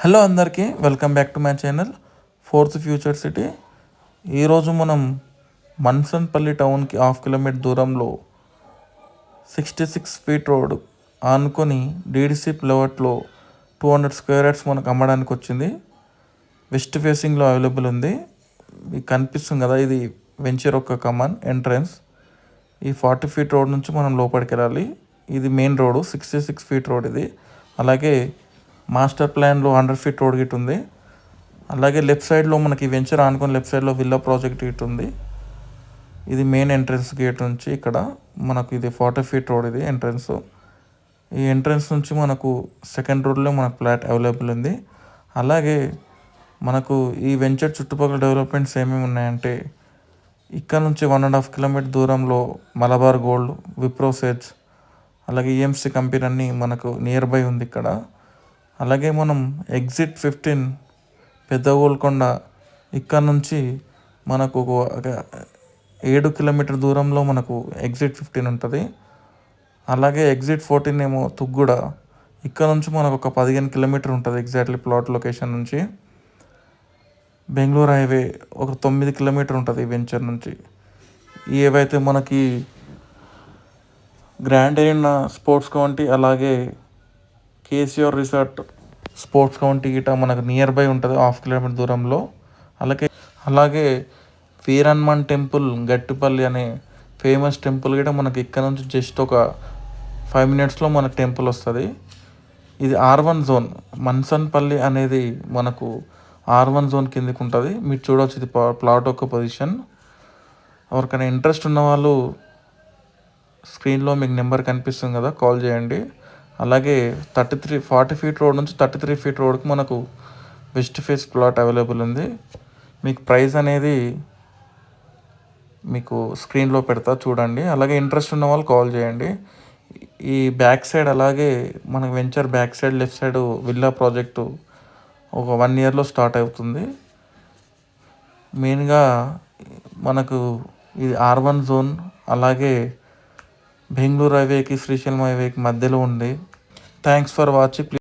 Hello అందరికీ welcome back to my channel fourth future city. ఈరోజు మనం మన్సన్పల్లి టౌన్కి 1/2 కిలోమీటర్ దూరంలో 66 ఫీట్ రోడ్ ఆనుకొని డీడీసీ ప్లేఅవుట్లో 200 స్క్వేర్ యార్డ్స్ మనకు అమ్మడానికి వచ్చింది. వెస్ట్ ఫేసింగ్లో అవైలబుల్ ఉంది. మీకు కనిపిస్తుంది కదా, ఇది వెంచర్ ఒక కమాన్ ఎంట్రన్స్. ఈ 40 ఫీట్ రోడ్ నుంచి మనం లోపలికి వెళ్ళాలి. ఇది మెయిన్ రోడ్, 66 ఫీట్ రోడ్ ఇది. అలాగే మాస్టర్ ప్లాన్లో 100 ఫీట్ రోడ్ గిట్ ఉంది. అలాగే లెఫ్ట్ సైడ్లో మనకి వెంచర్ ఆనుకొని లెఫ్ట్ సైడ్లో విల్లా ప్రాజెక్ట్ గిట్ ఉంది. ఇది మెయిన్ ఎంట్రన్స్ గేట్ నుంచి ఇక్కడ మనకు ఇది 40 ఫీట్ రోడ్ ఇది ఎంట్రన్స్. ఈ ఎంట్రన్స్ నుంచి మనకు సెకండ్ రోడ్లో మనకు ఫ్లాట్ అవైలబుల్ ఉంది. అలాగే మనకు ఈ వెంచర్ చుట్టుపక్కల డెవలప్మెంట్స్ ఏమేమి ఉన్నాయంటే, ఇక్కడ నుంచి 1.5 కిలోమీటర్ దూరంలో మలబార్ గోల్డ్, విప్రో సెర్చ్, అలాగే ఈఎంసీ కంపెనీ అన్నీ మనకు నియర్ బై ఉంది ఇక్కడ. అలాగే మనం ఎగ్జిట్ 15 పెద్ద గోల్కొండ, ఇక్కడ నుంచి మనకు 7 కిలోమీటర్ దూరంలో మనకు ఎగ్జిట్ 15 ఉంటుంది. అలాగే ఎగ్జిట్ 14 ఏమో తుగ్గూడ, ఇక్కడ నుంచి మనకు ఒక 15 కిలోమీటర్ ఉంటుంది ఎగ్జాక్ట్లీ ప్లాట్ లొకేషన్ నుంచి. బెంగళూరు హైవే ఒక 9 కిలోమీటర్ ఉంటుంది ఈ వెంచర్ నుంచి. ఏవైతే మనకి గ్రాండ్ ఏరియా స్పోర్ట్స్ కౌంటీ, అలాగే కేసీఆర్ రిసార్ట్ స్పోర్ట్స్ కౌంటీ గిట మనకు నియర్ బై ఉంటుంది 1/2 కిలోమీటర్ దూరంలో. అలాగే వీరన్మన్ టెంపుల్ గట్టిపల్లి అనే ఫేమస్ టెంపుల్ గిట మనకి ఇక్కడ నుంచి జస్ట్ ఒక 5 మినిట్స్లో మనకు టెంపుల్ వస్తుంది. ఇది R1 జోన్. మన్సన్పల్లి అనేది మనకు R1 జోన్ కిందకి ఉంటుంది. మీరు చూడవచ్చు, ఇది ప్లాట్ యొక్క పొజిషన్. ఎవరికైనా ఇంట్రెస్ట్ ఉన్న వాళ్ళు స్క్రీన్లో మీకు నెంబర్ కనిపిస్తుంది కదా, కాల్ చేయండి. అలాగే 40 ఫీట్ రోడ్ నుంచి 33 ఫీట్ రోడ్కి మనకు వెస్ట్ ఫేస్ ప్లాట్ అవైలబుల్ ఉంది. మీకు ప్రైస్ అనేది మీకు స్క్రీన్లో పెడతా చూడండి. అలాగే ఇంట్రెస్ట్ ఉన్న వాళ్ళు కాల్ చేయండి. ఈ బ్యాక్ సైడ్, అలాగే మనకు venture back side left side villa project ఒక 1 ఇయర్లో స్టార్ట్ అవుతుంది. మెయిన్గా మనకు ఇది R1 జోన్, అలాగే బెంగళూరు హైవేకి శ్రీశైలం హైవేకి మధ్యలో ఉంది. Thanks for watching.